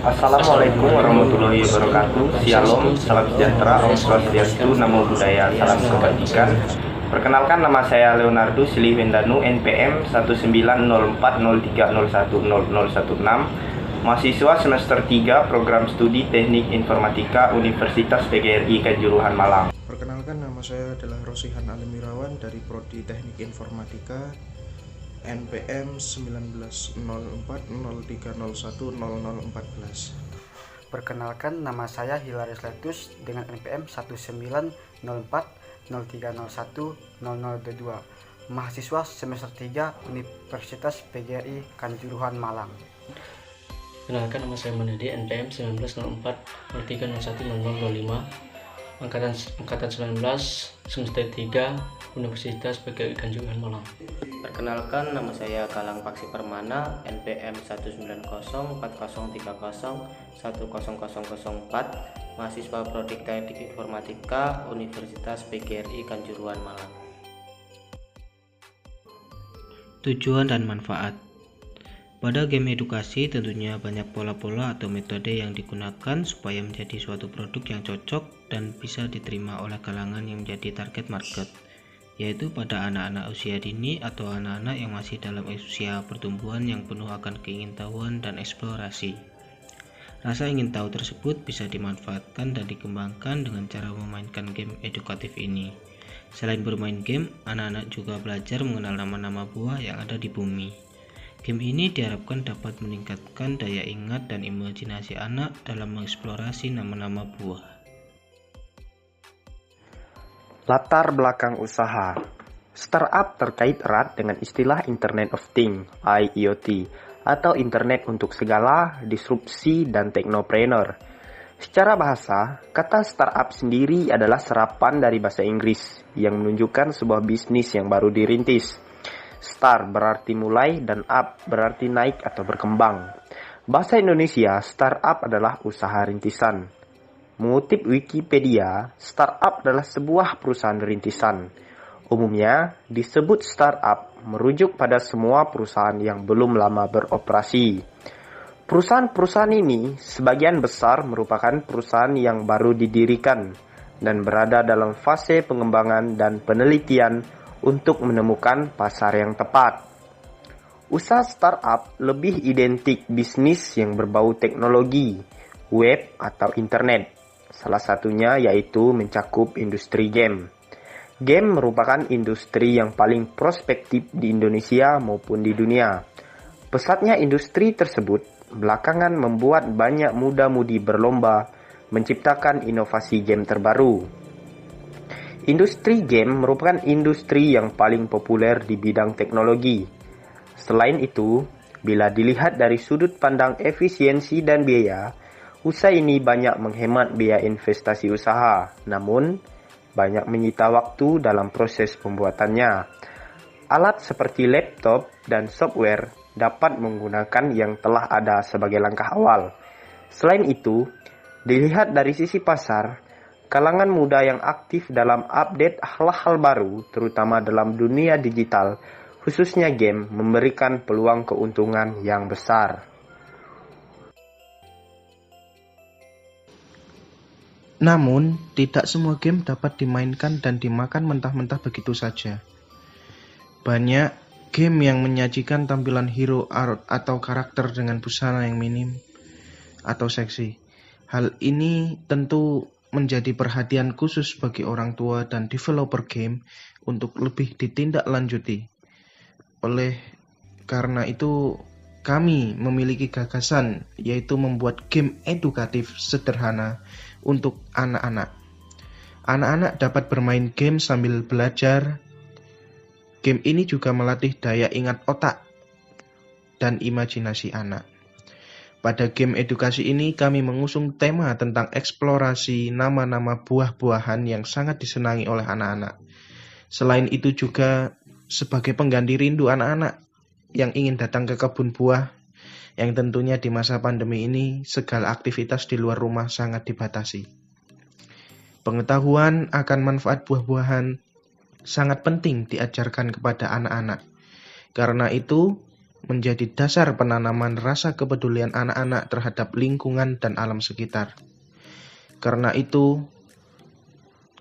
Assalamualaikum warahmatullahi wabarakatuh. Shalom, salam sejahtera, Om Swastiastu, Namo Buddhaya, salam kebajikan. Perkenalkan, nama saya Leonardo Silih Wendanu, NPM 190403010016, mahasiswa semester 3 Program Studi Teknik Informatika Universitas PGRI Kanjuruhan Malang. Perkenalkan, nama saya adalah Rosihan Alimirawan dari Prodi Teknik Informatika NPM 190403010014. Perkenalkan, nama saya Hilaris Letus dengan NPM 190403010022, mahasiswa semester 3 Universitas PGRI Kanjuruhan Malang. Kenalkan, nama saya Manadi, NPM 190403010025, angkatan 19 semester 3 Universitas PGRI Kanjuruhan Malang. Perkenalkan, nama saya Galang Paksi Permana, NPM 1904030010004, mahasiswa Prodi Teknik Informatika Universitas PGRI Kanjuruhan Malang. Tujuan dan manfaat. Pada game edukasi tentunya banyak pola-pola atau metode yang digunakan supaya menjadi suatu produk yang cocok dan bisa diterima oleh kalangan yang menjadi target market, yaitu pada anak-anak usia dini atau anak-anak yang masih dalam usia pertumbuhan yang penuh akan keingintahuan dan eksplorasi. Rasa ingin tahu tersebut bisa dimanfaatkan dan dikembangkan dengan cara memainkan game edukatif ini. Selain bermain game, anak-anak juga belajar mengenal nama-nama buah yang ada di bumi. Game ini diharapkan dapat meningkatkan daya ingat dan imajinasi anak dalam mengeksplorasi nama-nama buah. Latar belakang usaha. Startup terkait erat dengan istilah Internet of Things (IoT) atau Internet untuk segala, disrupsi, dan teknopreneur. Secara bahasa, kata startup sendiri adalah serapan dari bahasa Inggris yang menunjukkan sebuah bisnis yang baru dirintis. Start berarti mulai dan up berarti naik atau berkembang. Bahasa Indonesia, startup adalah usaha rintisan. Mengutip Wikipedia, startup adalah sebuah perusahaan rintisan. Umumnya disebut startup merujuk pada semua perusahaan yang belum lama beroperasi. Perusahaan-perusahaan ini sebagian besar merupakan perusahaan yang baru didirikan dan berada dalam fase pengembangan dan penelitian untuk menemukan pasar yang tepat. Usaha startup lebih identik bisnis yang berbau teknologi, web atau internet. Salah satunya yaitu mencakup industri game. Game merupakan industri yang paling prospektif di Indonesia maupun di dunia. Pesatnya industri tersebut belakangan membuat banyak muda-mudi berlomba menciptakan inovasi game terbaru. Industri game merupakan industri yang paling populer di bidang teknologi. Selain itu, bila dilihat dari sudut pandang efisiensi dan biaya, usaha ini banyak menghemat biaya investasi usaha, namun banyak menyita waktu dalam proses pembuatannya. Alat seperti laptop dan software dapat menggunakan yang telah ada sebagai langkah awal. Selain itu, dilihat dari sisi pasar, kalangan muda yang aktif dalam update hal-hal baru, terutama dalam dunia digital, khususnya game, memberikan peluang keuntungan yang besar. Namun, tidak semua game dapat dimainkan dan dimakan mentah-mentah begitu saja. Banyak game yang menyajikan tampilan hero art atau karakter dengan busana yang minim atau seksi. Hal ini tentu menjadi perhatian khusus bagi orang tua dan developer game untuk lebih ditindaklanjuti. Oleh karena itu, kami memiliki gagasan yaitu membuat game edukatif sederhana untuk anak-anak. Anak-anak dapat bermain game sambil belajar. Game ini juga melatih daya ingat otak dan imajinasi anak. Pada game edukasi ini kami mengusung tema tentang eksplorasi nama-nama buah-buahan yang sangat disenangi oleh anak-anak. Selain itu juga sebagai pengganti rindu anak-anak yang ingin datang ke kebun buah, yang tentunya di masa pandemi ini segala aktivitas di luar rumah sangat dibatasi. Pengetahuan akan manfaat buah-buahan sangat penting diajarkan kepada anak-anak. Karena itu, menjadi dasar penanaman rasa kepedulian anak-anak terhadap lingkungan dan alam sekitar. Karena itu,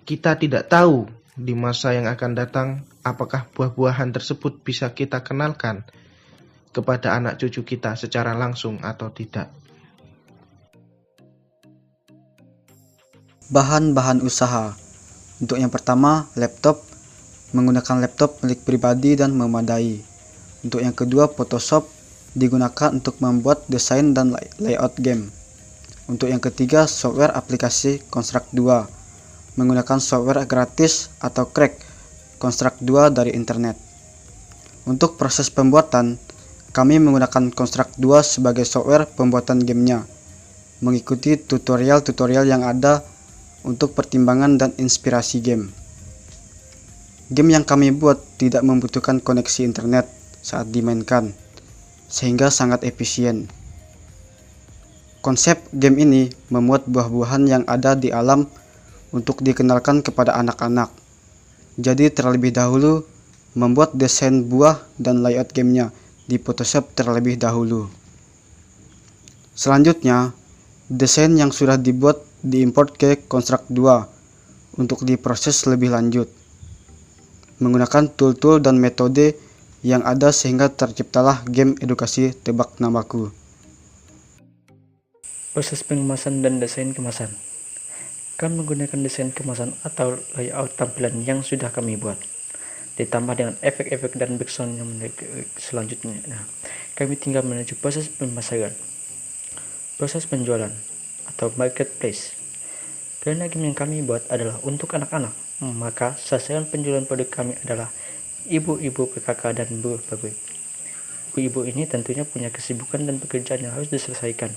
kita tidak tahu di masa yang akan datang apakah buah-buahan tersebut bisa kita kenalkan kepada anak cucu kita secara langsung atau tidak. Bahan-bahan usaha. Untuk yang pertama, laptop. Menggunakan laptop milik pribadi dan memadai. Untuk yang kedua, Photoshop digunakan untuk membuat desain dan layout game. Untuk yang ketiga, software aplikasi Construct 2. Menggunakan software gratis atau crack Construct 2 dari internet. Untuk proses pembuatan, kami menggunakan Construct 2 sebagai software pembuatan gamenya, mengikuti tutorial-tutorial yang ada untuk pertimbangan dan inspirasi game. Game yang kami buat tidak membutuhkan koneksi internet saat dimainkan, sehingga sangat efisien. Konsep game ini memuat buah-buahan yang ada di alam untuk dikenalkan kepada anak-anak. Jadi terlebih dahulu membuat desain buah dan layout gamenya di Photoshop terlebih dahulu. Selanjutnya, desain yang sudah dibuat diimport ke Construct 2 untuk diproses lebih lanjut. Menggunakan tool-tool dan metode yang ada sehingga terciptalah game edukasi Tebak Namaku. Proses pengemasan dan desain kemasan. Kami menggunakan desain kemasan atau layout tampilan yang sudah kami buat, ditambah dengan efek-efek dan background yang selanjutnya. Kami tinggal menuju proses pemasaran, proses penjualan atau marketplace. Karena game yang kami buat adalah untuk anak-anak, maka sasaran penjualan produk kami adalah ibu-ibu PKK dan buruh pabrik. Ibu-ibu ini tentunya punya kesibukan dan pekerjaan yang harus diselesaikan.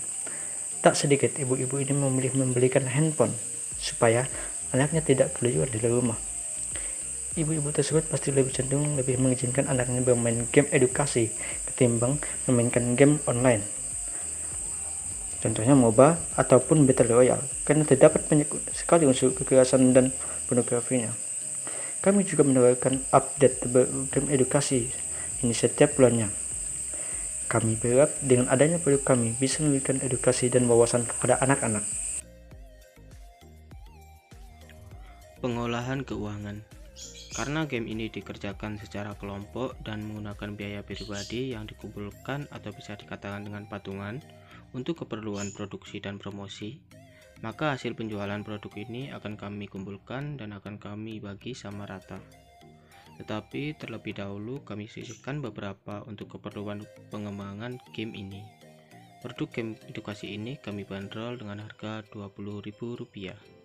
Tak sedikit ibu-ibu ini memilih membelikan handphone supaya anaknya tidak keluar dari rumah. Ibu-ibu tersebut pasti lebih cenderung lebih mengizinkan anaknya bermain game edukasi ketimbang memainkan game online. Contohnya MOBA ataupun Battle Royale, karena terdapat banyak sekali unsur kekerasan dan pornografinya. Kami juga menawarkan update game edukasi ini setiap bulannya. Kami berharap dengan adanya produk kami bisa memberikan edukasi dan wawasan kepada anak-anak. Pengolahan keuangan. Karena game ini dikerjakan secara kelompok dan menggunakan biaya pribadi yang dikumpulkan atau bisa dikatakan dengan patungan untuk keperluan produksi dan promosi, maka hasil penjualan produk ini akan kami kumpulkan dan akan kami bagi sama rata. Tetapi terlebih dahulu kami sisihkan beberapa untuk keperluan pengembangan game ini. Produk game edukasi ini kami bandrol dengan harga Rp20.000.